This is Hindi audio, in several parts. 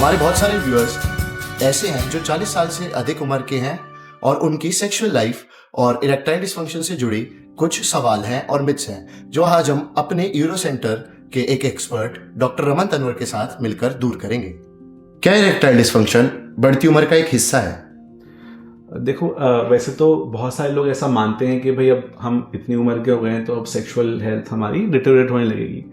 हमारे बहुत सारे व्यूअर्स ऐसे हैं जो 40 साल से अधिक उम्र के हैं और उनकी सेक्सुअल लाइफ और इरेक्टाइल डिसफंक्शन से जुड़ी कुछ सवाल हैं और मिथ्स हैं जो आज हम अपने यूरो सेंटर के एक एक्सपर्ट डॉक्टर रमन तनवर के साथ मिलकर दूर करेंगे। क्या इरेक्टाइल डिसफंक्शन बढ़ती उम्र का एक हिस्सा है? देखो वैसे तो बहुत सारे लोग ऐसा मानते हैं कि भाई अब हम इतनी उम्र के हो गए हैं तो अब सेक्सुअल हेल्थ हमारी डिटेरियोरेट होने लगेगी।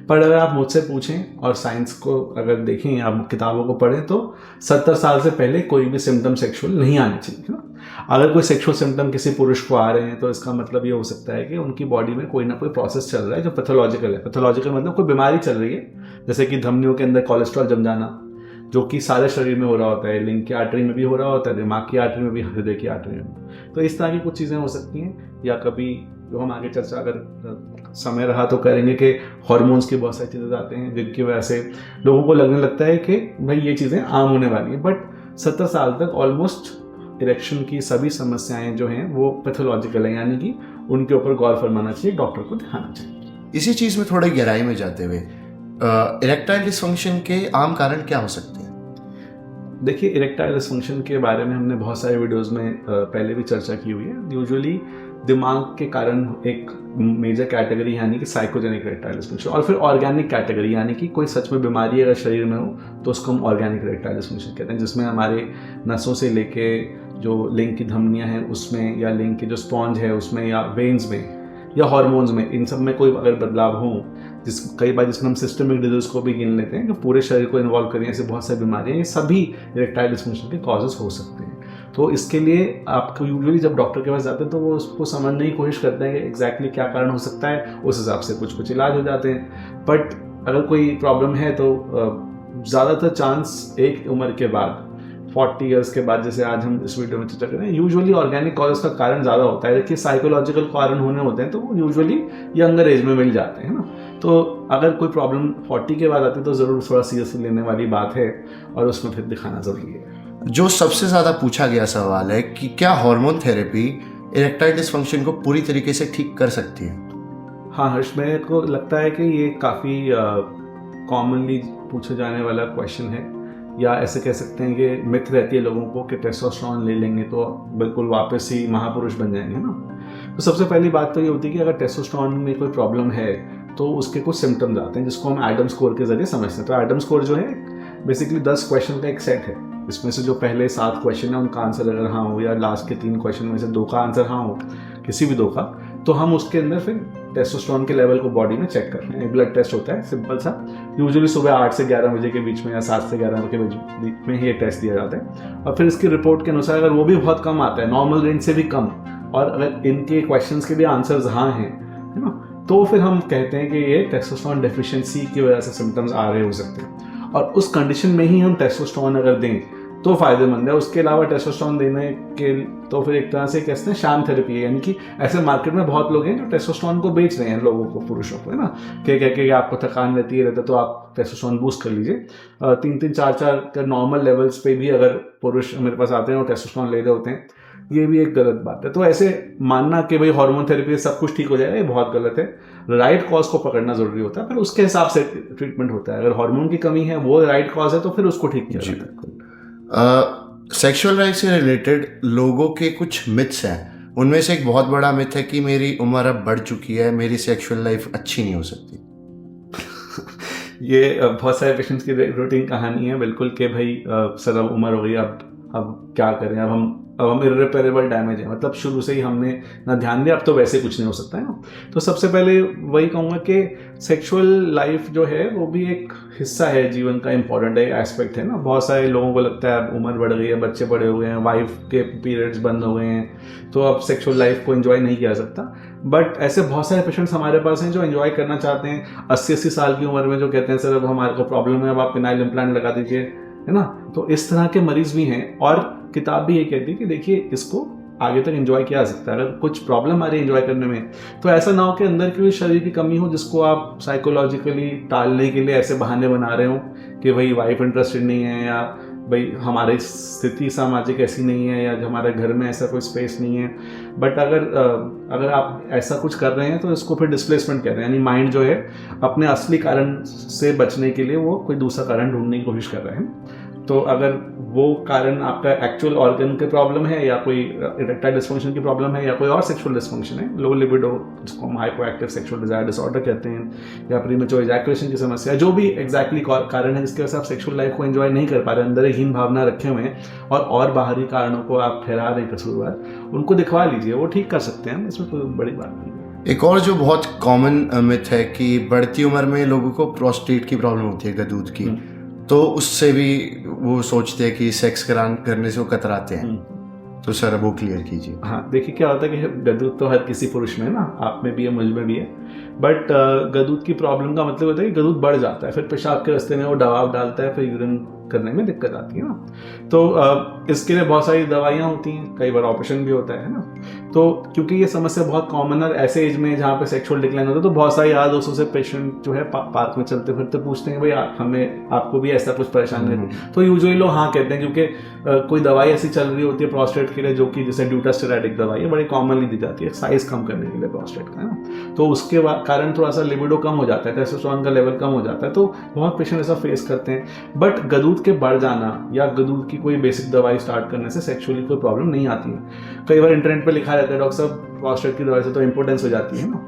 पर अगर आप मुझसे पूछें और साइंस को अगर देखें, आप किताबों को पढ़ें तो 70 साल से पहले कोई भी सिम्टम सेक्सुअल नहीं आने चाहिए, है ना। अगर कोई सेक्सुअल सिम्टम किसी पुरुष को आ रहे हैं तो इसका मतलब ये हो सकता है कि उनकी बॉडी में कोई ना कोई प्रोसेस चल रहा है जो पैथोलॉजिकल है। पैथोलॉजिकल मतलब कोई बीमारी चल रही है, जैसे कि धमनियों के अंदर कोलेस्ट्रॉल जम जाना, जो कि सारे शरीर में हो रहा होता है, लिंग की आर्टरी में भी हो रहा होता है, दिमाग की आर्टरी में भी, हृदय की आर्टरी में। तो इस तरह की कुछ चीज़ें हो सकती हैं। या कभी जो हम आगे चर्चा अगर समय रहा तो करेंगे कि हार्मोन्स की बहुत सारी चीज़ें आते हैं जिनकी वजह से लोगों को लगने लगता है कि भाई ये चीज़ें आम होने वाली हैं। बट 70 साल तक ऑलमोस्ट इरेक्शन की सभी समस्याएं जो हैं वो पैथोलॉजिकल है, यानी कि उनके ऊपर गौर फरमाना चाहिए, डॉक्टर को दिखाना चाहिए। इसी चीज़ में थोड़ी गहराई में जाते हुए इरेक्टाइल डिसफंक्शन के आम कारण क्या हो सकते हैं? देखिए, इरेक्टाइल डिसफंक्शन के बारे में हमने बहुत सारे वीडियोस में पहले भी चर्चा की हुई है। यूजुअली दिमाग के कारण एक मेजर कैटेगरी यानी कि साइकोजेनिक इरेक्टाइल डिसफंक्शन, और फिर ऑर्गेनिक कैटेगरी यानी कि कोई सच में बीमारी अगर शरीर में हो तो उसको हम ऑर्गेनिक इरेक्टाइल डिसफंक्शन कहते हैं, जिसमें हमारे नसों से लेके जो लिंग की धमनियाँ हैं उसमें, या लिंग की जो स्पॉन्ज है उसमें, या वेन्स में, या हार्मोन्स में, इन सब में कोई अगर बदलाव हो, कई बार जिसमें हम सिस्टमिक डिजीज को भी गिन लेते हैं कि पूरे शरीर को इन्वॉल्व करें, ऐसे बहुत सारी बीमारियां, ये सभी इरेक्टाइल डिसफंक्शन के कॉजेज हो सकते हैं। तो इसके लिए आपको यूजुअली जब डॉक्टर के पास जाते हैं तो वो उसको समझने की कोशिश करते हैं कि एग्जैक्टली क्या कारण हो सकता है, उस हिसाब से कुछ इलाज हो जाते हैं। बट अगर कोई प्रॉब्लम है तो ज़्यादातर चांस एक उम्र के बाद 40 ईयर्स के बाद, जैसे आज हम इस वीडियो में चर्चा कर रहे हैं, यूजुअली ऑर्गेनिक कॉजेज का कारण ज़्यादा होता है। देखिए, साइकोलॉजिकल कारण होने होते हैं तो वो यूजुअली यंगर एज में मिल जाते हैं ना। तो अगर कोई प्रॉब्लम 40 के बाद आती है तो ज़रूर थोड़ा सीरियसली लेने वाली बात है और उसमें फिर दिखाना ज़रूरी है। जो सबसे ज़्यादा पूछा गया सवाल है कि क्या हार्मोन थेरेपी इरेक्टाइल डिसफंक्शन को पूरी तरीके से ठीक कर सकती है? हाँ हर्ष, मेरे को लगता है कि ये काफ़ी कॉमनली पूछा जाने वाला क्वेश्चन है, या ऐसे कह सकते हैं कि मिथ रहती है लोगों को कि टेस्टोस्टेरोन ले लेंगे तो बिल्कुल वापस ही महापुरुष बन जाएंगे ना। तो सबसे पहली बात तो ये होती है कि अगर टेस्टोस्टेरोन में कोई प्रॉब्लम है तो उसके कुछ सिम्टम्स आते हैं जिसको हम एडम स्कोर के जरिए समझते हैं। तो एडम स्कोर जो है बेसिकली 10 क्वेश्चन का एक सेट है। इसमें से जो पहले 7 क्वेश्चन है उनका आंसर अगर हाँ हो, या लास्ट के 3 क्वेश्चन में से 2 का आंसर हाँ हो, किसी भी 2 का, तो हम उसके अंदर फिर टेस्टोस्टेरोन के लेवल को बॉडी में चेक करते हैं। एक ब्लड टेस्ट होता है सिंपल सा, यूजुअली सुबह 8 से 11 बजे के बीच में या 7 से 11 के बीच में ही ये टेस्ट दिया जाता है। और फिर इसकी रिपोर्ट के अनुसार अगर वो भी बहुत कम आता है, नॉर्मल रेंज से भी कम, और अगर इनके क्वेश्चंस के भी आंसर्स हाँ हैं, है ना, तो फिर हम कहते हैं कि ये टेस्टोस्टेरोन डेफिशिएंसी की वजह से सिम्टम्स आ रहे हो सकते हैं। और उस कंडीशन में ही हम टेस्टोस्टेरोन अगर दें तो फायदेमंद है। उसके अलावा टेस्टोस्टेरोन देने के तो फिर एक तरह से कहते हैं शाम थेरेपी है, यानी कि ऐसे मार्केट में बहुत लोग हैं जो टेस्टोस्टेरोन को बेच रहे हैं लोगों को, पुरुषों को, है ना, कह के आपको थकान रहती है तो आप टेस्टोस्टेरोन बूस्ट कर लीजिए। 3-3, 4-4 के नॉर्मल लेवल्स पे भी अगर पुरुष मेरे पास आते हैं और टेस्टोस्टेरोन ले रहे होते हैं, ये भी एक गलत बात है। तो ऐसे मानना कि भाई हार्मोन थेरेपी से सब कुछ ठीक हो जाएगा, ये बहुत गलत है। राइट कॉज को पकड़ना जरूरी होता है, फिर उसके हिसाब से ट्रीटमेंट होता है। अगर हार्मोन की कमी है, वो राइट कॉज है, तो फिर उसको ठीक किया जाता है। सेक्सुअल लाइफ से रिलेटेड लोगों के कुछ मिथ्स हैं। उनमें से एक बहुत बड़ा मिथ है कि मेरी उम्र अब बढ़ चुकी है, मेरी सेक्सुअल लाइफ अच्छी नहीं हो सकती। ये बहुत सारे पेशेंट्स की रूटीन कहानी है बिल्कुल कि भाई सर अब उम्र हो गई, अब क्या करें, अब हम इर्रिपेरेबल डैमेज है, मतलब शुरू से ही हमने ना ध्यान दिया, अब तो वैसे कुछ नहीं हो सकता है ना। तो सबसे पहले वही कहूँगा कि सेक्सुअल लाइफ जो है वो भी एक हिस्सा है जीवन का, इंपॉर्टेंट है, एस्पेक्ट है ना। बहुत सारे लोगों को लगता है अब उम्र बढ़ गई है, बच्चे बड़े हो गए हैं, वाइफ के पीरियड्स बंद हो गए हैं, तो अब सेक्सुअल लाइफ को एंजॉय नहीं किया सकता। बट ऐसे बहुत सारे पेशेंट्स हमारे पास हैं जो एंजॉय करना चाहते हैं 80-80 साल की उम्र में, जो कहते हैं सर अब हमारे को प्रॉब्लम है, अब आप पेनाइल इम्प्लांट लगा दीजिए, है ना। तो इस तरह के मरीज भी हैं। और किताब भी ये कहती है कि देखिए इसको आगे तक एंजॉय किया जा सकता है। अगर कुछ प्रॉब्लम आ रही है एंजॉय करने में, तो ऐसा ना हो कि अंदर की शरीर की कमी हो जिसको आप साइकोलॉजिकली टालने के लिए ऐसे बहाने बना रहे हो कि भाई वाइफ इंटरेस्टेड नहीं है, या भाई हमारी स्थिति सामाजिक ऐसी नहीं है, या हमारे घर में ऐसा कोई स्पेस नहीं है। बट अगर आप ऐसा कुछ कर रहे हैं तो इसको फिर डिस्प्लेसमेंट कहते हैं, यानी माइंड जो है अपने असली कारण से बचने के लिए वो कोई दूसरा कारण ढूंढने की कोशिश कर रहे हैं। तो अगर वो कारण आपका एक्चुअल ऑर्गन के प्रॉब्लम है या कोई इरेक्टाइल डिस्फंक्शन की प्रॉब्लम है या कोई और सेक्सुअल डिस्फंक्शन है, लो लिबिडो जिसको हम हाइपोएक्टिव सेक्सुअल डिजायर डिसऑर्डर कहते हैं, या प्रीमेच्योर इजैकुलेशन की समस्या, जो भी एग्जैक्टली कारण है जिसकी वजह से आप सेक्सुअल लाइफ को एंजॉय नहीं कर पा रहे, अंदर एक हीन भावना रखे हुए हैं और बाहरी कारणों को आप ठहरा रहे कसूरवार, उनको दिखवा लीजिए, वो ठीक कर सकते हैं, इसमें कोई बड़ी बात नहीं है। एक और जो बहुत कॉमन मिथ है कि बढ़ती उम्र में लोगों को प्रोस्टेट की प्रॉब्लम होती है, गदूद की, तो उससे भी वो सोचते हैं कि सेक्स करने से वो कतराते हैं, तो सर वो क्लियर कीजिए। हाँ, देखिए क्या होता है कि गदूद तो हर किसी पुरुष में ना, आप में भी है, मुझ में भी है, बट गदूद की प्रॉब्लम का मतलब होता है कि गदूद बढ़ जाता है, फिर पेशाब के रास्ते में वो दबाव डालता है, फिर यूरिन करने में दिक्कत आती है ना। तो इसके लिए बहुत सारी दवाइयाँ होती हैं, कई बार ऑपरेशन भी होता है ना। तो क्योंकि ये समस्या बहुत कॉमन है ऐसे एज में जहाँ पे सेक्सुअल डिक्लाइन होता है, तो बहुत सारे यार दोस्तों से पेशेंट जो है पार्क में चलते फिरते पूछते हैं भाई आपको भी ऐसा कुछ परेशानी है, तो यूजुअली लोग हाँ कहते हैं, क्योंकि कोई दवाई ऐसी चल रही होती है प्रोस्टेट के लिए जो कि जैसे ड्यूटास्टेरॉइड दवाई है, बड़ी कॉमनली दी जाती है साइज कम करने के लिए प्रोस्टेट का, है ना। तो उसके कारण थोड़ा सा लिबिडो कम हो जाता है, टेस्टोस्टेरोन का लेवल कम हो जाता है, तो बहुत पेशेंट ऐसा फेस करते हैं। बट गदूद के बढ़ जाना या गदूद की कोई बेसिक दवाई स्टार्ट करने से सेक्सुअली कोई प्रॉब्लम नहीं आती है। कई बार इंटरनेट पे लिखा रहता है डॉक्टर साहब प्रोस्टेट की दवाई से तो इंपोर्टेंस हो जाती है ना,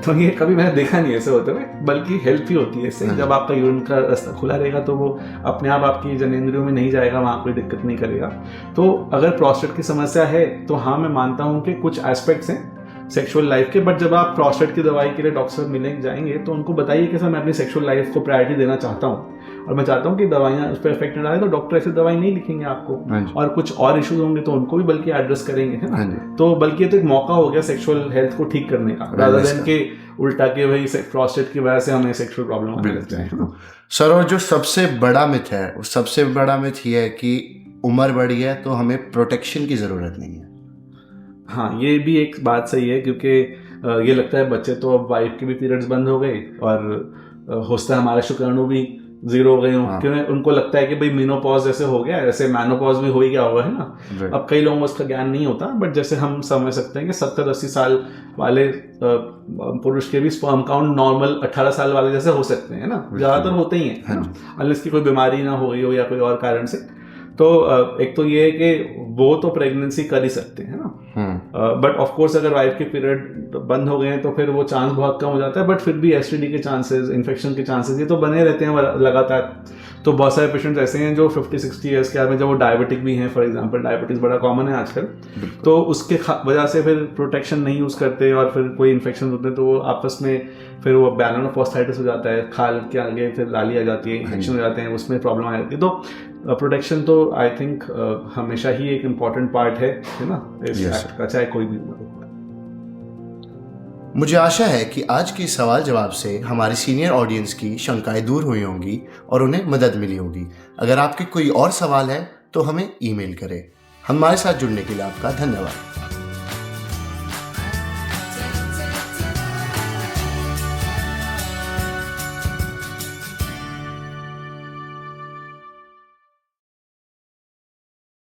तो ये कभी मैंने देखा नहीं ऐसे होते हुए, बल्कि हेल्प ही होती है इससे। जब आपका यूरिन का रास्ता खुला रहेगा तो वो अपने आप आपकी जनेंद्रियों में नहीं जाएगा, वहाँ कोई दिक्कत नहीं करेगा। तो अगर प्रोस्टेट की समस्या है तो हाँ, मैं मानता हूँ कि कुछ एस्पेक्ट्स हैं सेक्सुअल लाइफ के, बट जब आप प्रोस्टेट की दवाई के लिए डॉक्टर से मिलेंगे जाएंगे तो उनको बताइए कि सर मैं अपनी सेक्सुअल लाइफ को प्रायोरिटी देना चाहता हूँ और मैं चाहता हूँ कि दवाइयाँ उस पर इफेक्ट डालें, तो डॉक्टर ऐसी दवाई नहीं लिखेंगे आपको, और कुछ और इश्यूज होंगे तो उनको भी बल्कि एड्रेस करेंगे, है ना। तो बल्कि ये तो एक मौका हो गया सेक्सुअल हेल्थ को ठीक करने का, रादर देन के उल्टा के भाई प्रोस्टेट की वजह से हमें सेक्सुअल प्रॉब्लम होने लगता है। सर, और जो सबसे बड़ा मिथ है, सबसे बड़ा मिथ ये है कि उम्र बढ़ी है तो हमें प्रोटेक्शन की जरूरत नहीं है। हाँ, ये भी एक बात सही है, क्योंकि ये लगता है बच्चे तो अब वाइफ के भी पीरियड्स बंद हो गए और होता है हमारे शुक्राणु भी जीरो हो गए हों, क्योंकि उनको लगता है कि भाई मेनोपॉज जैसे हो गया ऐसे मैनोपॉज भी हो ही गया होगा, है ना। अब कई लोगों को उसका ज्ञान नहीं होता, बट जैसे हम समझ सकते हैं कि 70-80 साल वाले पुरुष के भी स्पर्म काउंट नॉर्मल 18 साल वाले जैसे हो सकते हैं ना, ज्यादातर होते ही हैं, अनलेस की कोई बीमारी ना हो गई हो या कोई और कारण से। तो एक तो ये है कि वो तो प्रेगनेंसी कर ही सकते हैं ना, बट ऑफ कोर्स अगर वाइफ के पीरियड बंद हो गए हैं तो फिर वो चांस बहुत कम हो जाता है, बट फिर भी एसटीडी के चांसेस, इन्फेक्शन के चांसेस ये तो बने रहते हैं लगातार। तो बहुत सारे पेशेंट्स ऐसे हैं जो 50-60 ईयर्स के आदमी, जब वो डायबिटिक भी हैं, फॉर एग्जांपल डायबिटीज बड़ा कॉमन है आजकल, तो उसके वजह से फिर प्रोटेक्शन नहीं यूज़ करते और फिर कोई इन्फेक्शन होते हैं तो वो आपस में फिर वो बैलोनोपोस्टाइटिस हो जाता है, खाल के आगे फिर लाली आ जाती है, इन्फेक्शन हो जाते हैं, उसमें प्रॉब्लम आ जाती है। तो प्रोटेक्शन तो आई थिंक हमेशा ही एक इम्पॉर्टेंट पार्ट है ना इस एक्ट का, चाहे कोई भी उम्र। मुझे आशा है कि आज के सवाल जवाब से हमारी सीनियर ऑडियंस की शंकाएं दूर हुई होंगी और उन्हें मदद मिली होगी। अगर आपके कोई और सवाल है तो हमें ईमेल करें। हमारे साथ जुड़ने के लिए आपका धन्यवाद।